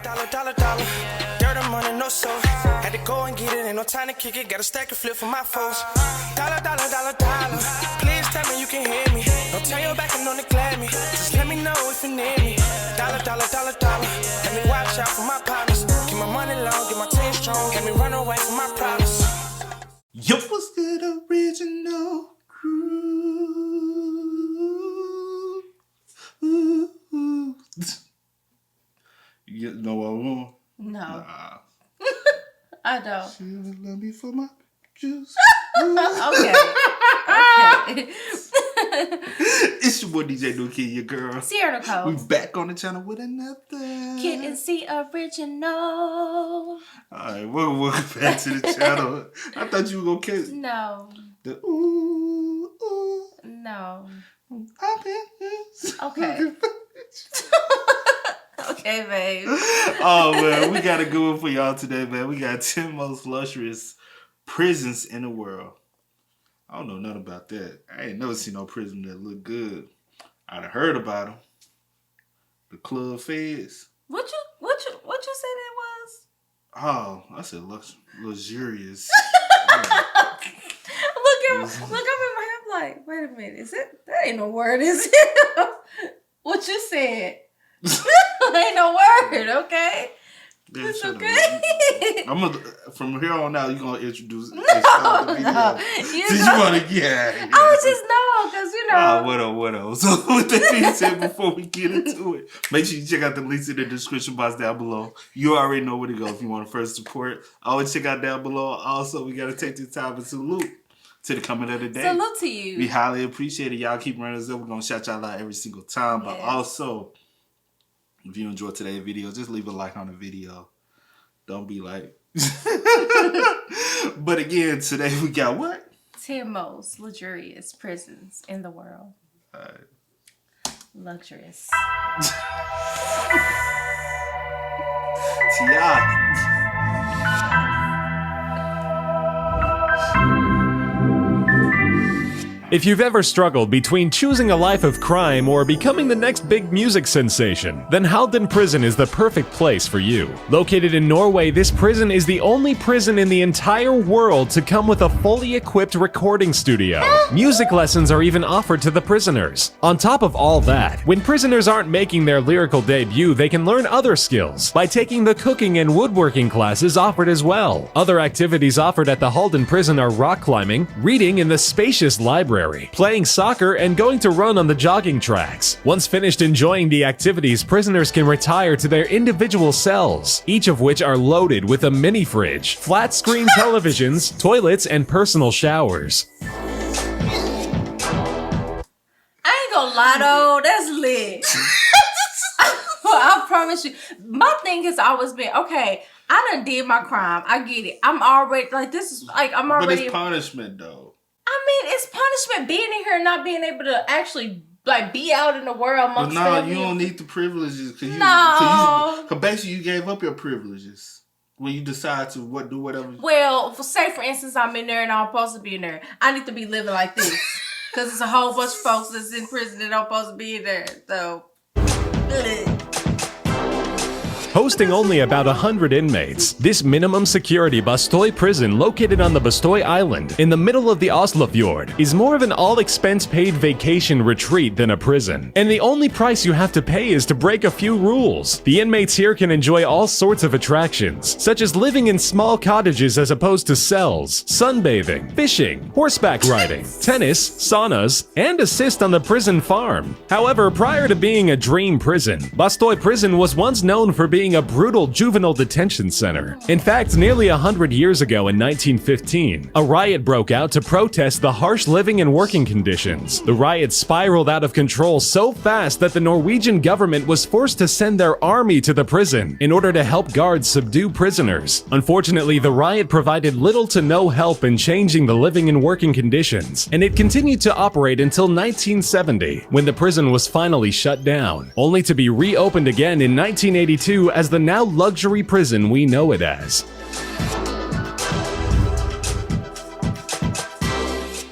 Dollar. Dirt and money, no soul. Had to go and get it, ain't no time to kick it. Got a stack and flip for my foes. Dollar. Please tell me you can hear me. Don't turn your back and don't neglect me. Just let me know if you need me. Dollar. Let me watch out for my partners. Keep my money long, get my team strong. Let me run away from my problems. Yo, what's good, original crew? You know what I want? No. Nah. I don't. She love me for my juice. Okay. It's your boy DJ New Kid, your girl. Sierra Nicole. We back on the channel with another Kid and C original. Alright, welcome back to the channel. I thought you were gonna catch No. the ooh. No. Okay. Okay, babe. Oh man, we got a good one for y'all today, man. We got 10 most luxurious prisons in the world. I don't know nothing about that. I ain't never seen no prison that look good. I'd have heard about them. The club feds. What you said it was? Oh, I said luxurious. Look, I'm in my head like, wait a minute, is it? That ain't no word, is it? What you said? Ain't no word, okay? Yeah, it's okay. From here on out, you're gonna introduce. No. You want to? Yeah. I was just because What else? So with that being said, before we get into it, make sure you check out the links in the description box down below. You already know where to go if you want to first support. Always check out down below. Also, we gotta take this time and salute to the comment of the day. Salute to you. We highly appreciate it. Y'all keep running us up. We're gonna shout y'all out every single time. But also, if you enjoyed today's video, just leave a like on the video. Don't be like. But again, today we got what? 10 most luxurious prisons in the world. All right. Luxurious. T.I. If you've ever struggled between choosing a life of crime or becoming the next big music sensation, then Halden Prison is the perfect place for you. Located in Norway, this prison is the only prison in the entire world to come with a fully equipped recording studio. Music lessons are even offered to the prisoners. On top of all that, when prisoners aren't making their lyrical debut, they can learn other skills by taking the cooking and woodworking classes offered as well. Other activities offered at the Halden Prison are rock climbing, reading in the spacious library, playing soccer, and going to run on the jogging tracks. Once finished enjoying the activities, prisoners can retire to their individual cells, each of which are loaded with a mini fridge, flat screen televisions, toilets, and personal showers. I ain't gonna lie though, that's lit. I promise you. My thing has always been, okay, I done did my crime. I get it. I'm already, like, this is, like, I'm already. But it's punishment though. I mean, it's punishment being in here and not being able to actually, like, be out in the world amongst But no, family. you don't need the privileges. Cause basically you gave up your privileges when you decide to do whatever. Well, say for instance, I'm in there and I'm supposed to be in there. I need to be living like this. Because it's a whole bunch of folks that's in prison that don't supposed to be in there. So, Hosting only about 100 inmates, this minimum security Bastet Prison, located on the Bastet Island in the middle of the Oslofjord, is more of an all-expense-paid vacation retreat than a prison. And the only price you have to pay is to break a few rules. The inmates here can enjoy all sorts of attractions, such as living in small cottages as opposed to cells, sunbathing, fishing, horseback riding, tennis, saunas, and assist on the prison farm. However, prior to being a dream prison, Bastet Prison was once known for being a brutal juvenile detention center. In fact, nearly 100 years ago in 1915, a riot broke out to protest the harsh living and working conditions. The riot spiraled out of control so fast that the Norwegian government was forced to send their army to the prison in order to help guards subdue prisoners. Unfortunately, the riot provided little to no help in changing the living and working conditions, and it continued to operate until 1970, when the prison was finally shut down, only to be reopened again in 1982 as the now luxury prison we know it as.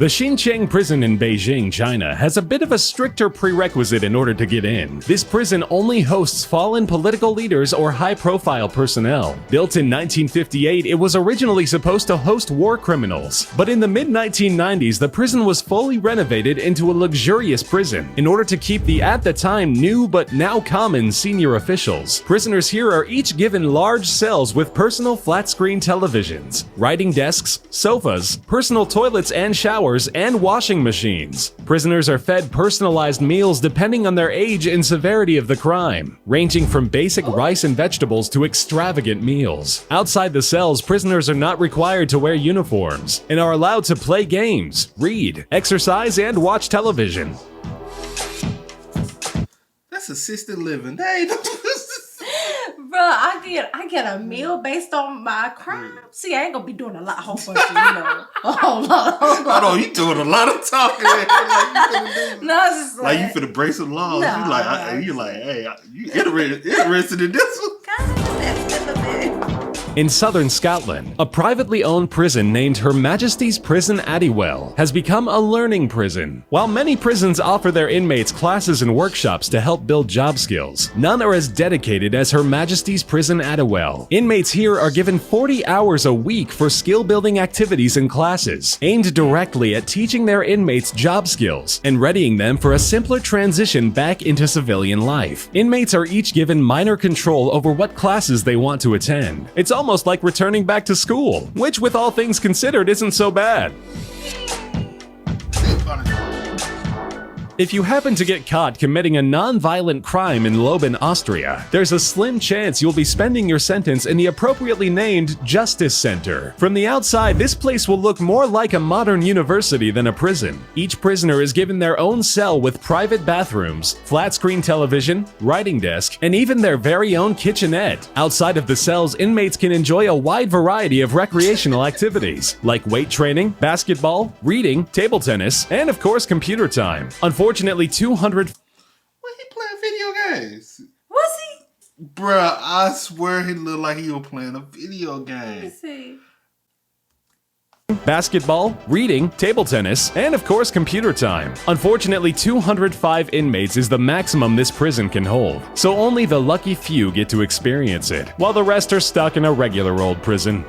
The Xinjiang Prison in Beijing, China, has a bit of a stricter prerequisite in order to get in. This prison only hosts fallen political leaders or high-profile personnel. Built in 1958, it was originally supposed to host war criminals. But in the mid-1990s, the prison was fully renovated into a luxurious prison in order to keep the at the time new but now common senior officials. Prisoners here are each given large cells with personal flat-screen televisions, writing desks, sofas, personal toilets and showers, and washing machines. Prisoners are fed personalized meals depending on their age and severity of the crime, ranging from basic rice and vegetables to extravagant meals. Outside the cells, prisoners are not required to wear uniforms and are allowed to play games, read, exercise, and watch television. That's assisted living. Hey, Bro, I get a meal based on my crime. See, I ain't gonna be doing a whole bunch of, a whole lot. hold on, you doing a lot of talking. No, it's just like you finna break some laws. No, you like, hey, you interested in this one? that's a bit. In southern Scotland, a privately owned prison named Her Majestys Prison Addywell has become a learning prison. While many prisons offer their inmates classes and workshops to help build job skills, none are as dedicated as Her Majestys Prison Addywell. Inmates here are given 40 hours a week for skill-building activities and classes, aimed directly at teaching their inmates job skills and readying them for a simpler transition back into civilian life. Inmates are each given minor control over what classes they want to attend. It's almost like returning back to school, which with all things considered isn't so bad. If you happen to get caught committing a non-violent crime in Leoben, Austria, there's a slim chance you'll be spending your sentence in the appropriately named Justice Center. From the outside, this place will look more like a modern university than a prison. Each prisoner is given their own cell with private bathrooms, flat-screen television, writing desk, and even their very own kitchenette. Outside of the cells, inmates can enjoy a wide variety of recreational activities, like weight training, basketball, reading, table tennis, and of course computer time. Unfortunately, 200... What, he playing video games? Was he? Bruh, I swear he looked like he was playing a video game. Let's see. Basketball, reading, table tennis, and of course computer time. Unfortunately, 205 inmates is the maximum this prison can hold, so only the lucky few get to experience it, while the rest are stuck in a regular old prison.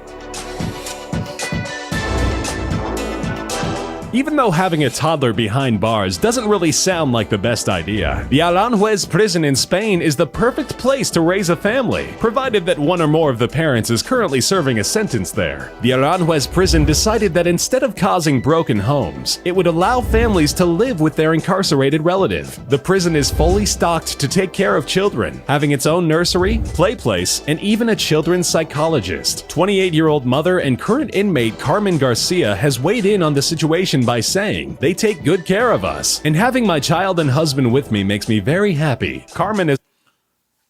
Even though having a toddler behind bars doesn't really sound like the best idea, the Alcan Hues prison in Spain is the perfect place to raise a family, provided that one or more of the parents is currently serving a sentence there. The Alcan Hues prison decided that instead of causing broken homes, it would allow families to live with their incarcerated relative. The prison is fully stocked to take care of children, having its own nursery, play place, and even a children's psychologist. 28-year-old mother and current inmate Carmen Garcia has weighed in on the situation by saying, "They take good care of us, and having my child and husband with me makes me very happy." Carmen is...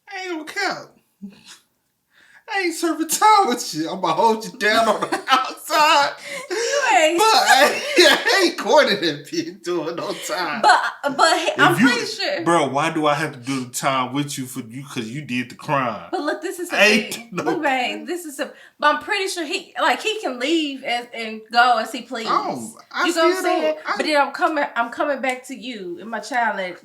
I ain't gonna count. I ain't serving time with you. I'm gonna hold you down on the outside. You ain't. But I ain't cornered that bitch doing no time. But I'm pretty sure. Bro, why do I have to do the time with you for you? Because you did the crime. But look, this is the Ain't thing. no- Look, babe, this is a. But I'm pretty sure he can leave and go as he please. Oh, I you know what I'm still saying? don't- But then I'm coming back to you and my child at,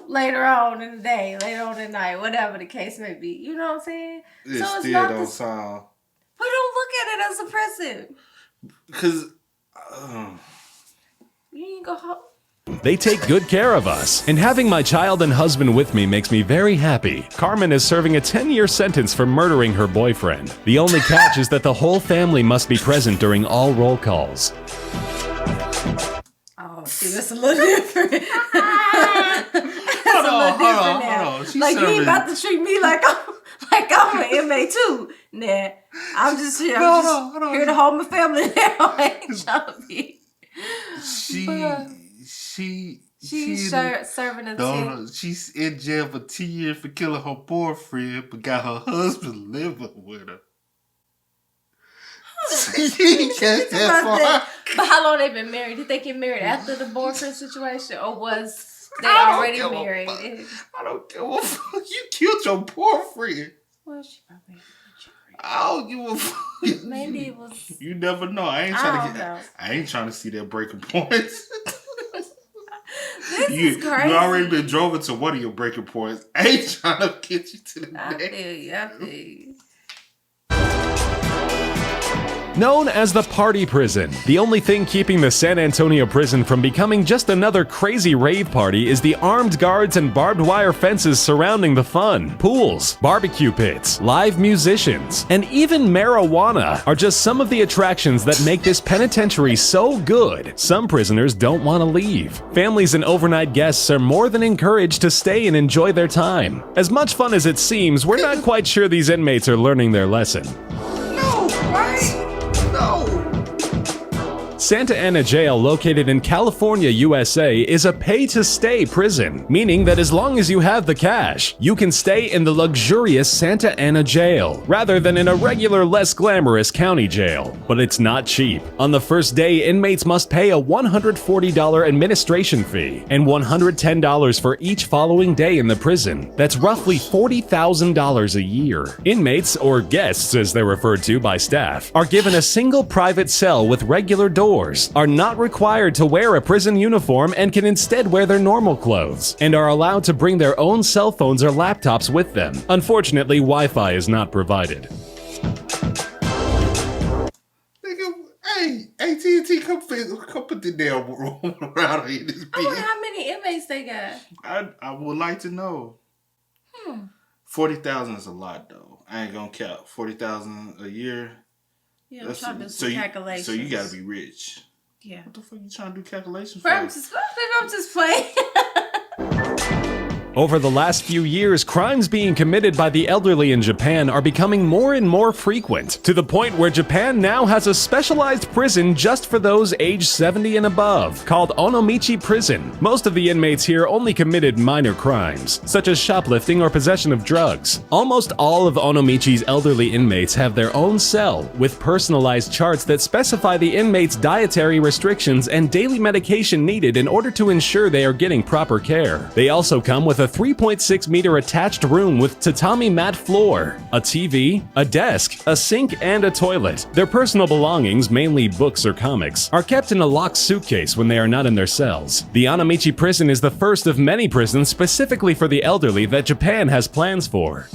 later on in the day, later on at night, whatever the case may be. You know what I'm saying? It so it's still not don't sound. But don't look at it as oppressive. Because. You ain't go home. They take good care of us, and having my child and husband with me makes me very happy. Carmen is serving a 10-year sentence for murdering her boyfriend. The only catch is that the whole family must be present during all roll calls. Oh, see, that's a little different. That's Hold a little on, different now. She's Like, you serving. ain't about to treat me like I'm an inmate too. Nah, I'm just here. Hold on. Here to hold my family down. I ain't trying to be. She's serving a 10. She's in jail for 10 years for killing her boyfriend, but got her husband living with her. She can't that far. But how long they been married? Did they get married after the boyfriend situation, or was they I don't already give a married? fuck. I don't give a fuck. You killed your boyfriend. Well, she probably. Oh, you Maybe it was. You never know. I ain't trying to see that breaking points. This is crazy. You already been drove into one of your breaking points. I ain't trying to get you to the next. I feel you. Known as the Party Prison, the only thing keeping the San Antonio prison from becoming just another crazy rave party is the armed guards and barbed wire fences surrounding the fun. Pools, barbecue pits, live musicians, and even marijuana are just some of the attractions that make this penitentiary so good. Some prisoners don't want to leave. Families and overnight guests are more than encouraged to stay and enjoy their time. As much fun as it seems, we're not quite sure these inmates are learning their lesson. No, right? No. Santa Ana Jail, located in California, USA, is a pay-to-stay prison, meaning that as long as you have the cash, you can stay in the luxurious Santa Ana Jail, rather than in a regular, less glamorous county jail. But it's not cheap. On the first day, inmates must pay a $140 administration fee, and $110 for each following day in the prison. That's roughly $40,000 a year. Inmates, or guests as they're referred to by staff, are given a single private cell with regular doors, are not required to wear a prison uniform and can instead wear their normal clothes, and are allowed to bring their own cell phones or laptops with them. Unfortunately, Wi-Fi is not provided. Nigga, hey, AT&T, come put the damn room around here. I wonder how many inmates they got. I would like to know. 40,000 is a lot, though. I ain't gonna count 40,000 a year. Yeah, I'm trying to do some calculations. So you gotta be rich. Yeah. What the fuck you trying to do calculations for? I'm just playing. Over the last few years, crimes being committed by the elderly in Japan are becoming more and more frequent, to the point where Japan now has a specialized prison just for those aged 70 and above, called Onomichi Prison. Most of the inmates here only committed minor crimes, such as shoplifting or possession of drugs. Almost all of Onomichi's elderly inmates have their own cell, with personalized charts that specify the inmates' dietary restrictions and daily medication needed in order to ensure they are getting proper care. They also come with a 3.6 meter attached room with tatami mat floor, a TV, a desk, a sink, and a toilet. Their personal belongings, mainly books or comics, are kept in a locked suitcase when they are not in their cells. The Onomichi Prison is the first of many prisons specifically for the elderly that Japan has plans for.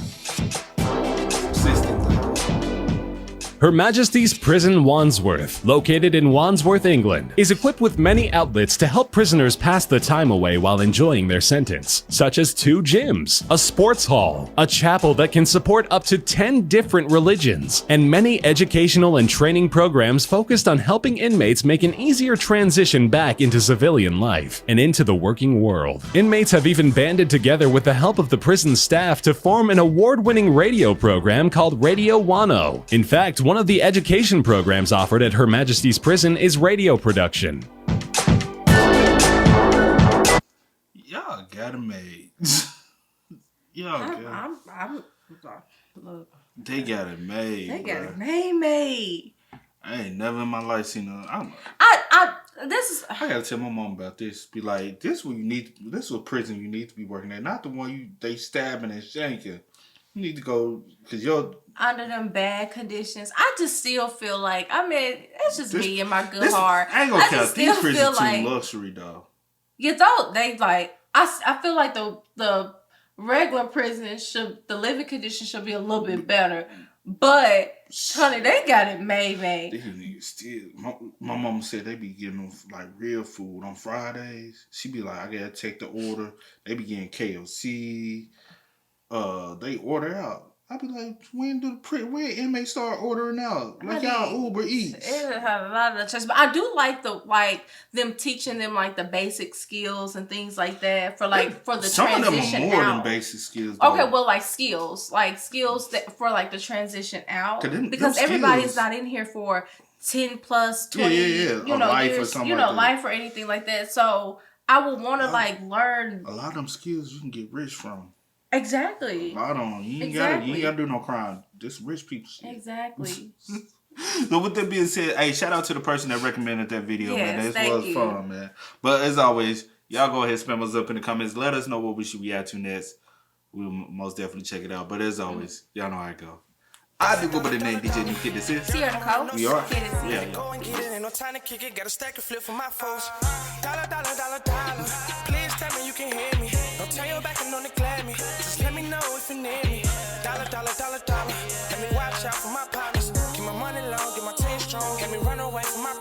Her Majesty's Prison Wandsworth, located in Wandsworth, England, is equipped with many outlets to help prisoners pass the time away while enjoying their sentence, such as 2 gyms, a sports hall, a chapel that can support up to 10 different religions, and many educational and training programs focused on helping inmates make an easier transition back into civilian life and into the working world. Inmates have even banded together with the help of the prison staff to form an award-winning radio program called Radio Wano. In fact, one of the education programs offered at Her Majesty's Prison is radio production. Y'all got it made. Look. They got it made. They got it made. I ain't never in my life seen a. I gotta tell my mom about this. Be like, this is a prison you need to be working at, not the one they stabbing and shanking. You need to go because you're under them bad conditions. I just still feel like, it's just me and my good heart. I ain't gonna count these prisons too like, luxury though. You know, they like I feel like the regular prison the living conditions should be a little bit better. But honey, they got it made. These niggas still. My mama said they be giving them like real food on Fridays. She be like, I gotta take the order. They be getting KFC. They order out. I be like, when inmates start ordering out? Like y'all Uber Eats. It had a lot of choice, but I do like them teaching them like the basic skills and things like that for the some transition out. Some of them are more than basic skills. Though. Okay, well, like skills that for like the transition out because them everybody's not in here for 10 plus 20, life years, or something like that. Life or anything like that. So I would want to learn a lot of them skills you can get rich from. Exactly. I don't. You ain't gotta do no crime. Just rich people shit. Exactly. So with that being said, hey, shout out to the person that recommended that video, man. That was fun, man. But as always, y'all go ahead and spam us up in the comments. Let us know what we should react to next. We'll most definitely check it out. But as always, y'all know how it go. I do go by the name DJ New Kid. This is. Sierra Nicole. We are. Kid is Yeah, Go and yeah. get it, ain't no time to kick it. Got a stack and flip for my foes. Dollar, dollar, dollar, dollar. Please tell me you can hear me. Don't turn your back and don't neglect me. Just let me know if you need me. Dollar, dollar, dollar, dollar. Let me watch out for my partners. Keep my money long, get my team strong. Let me run away from my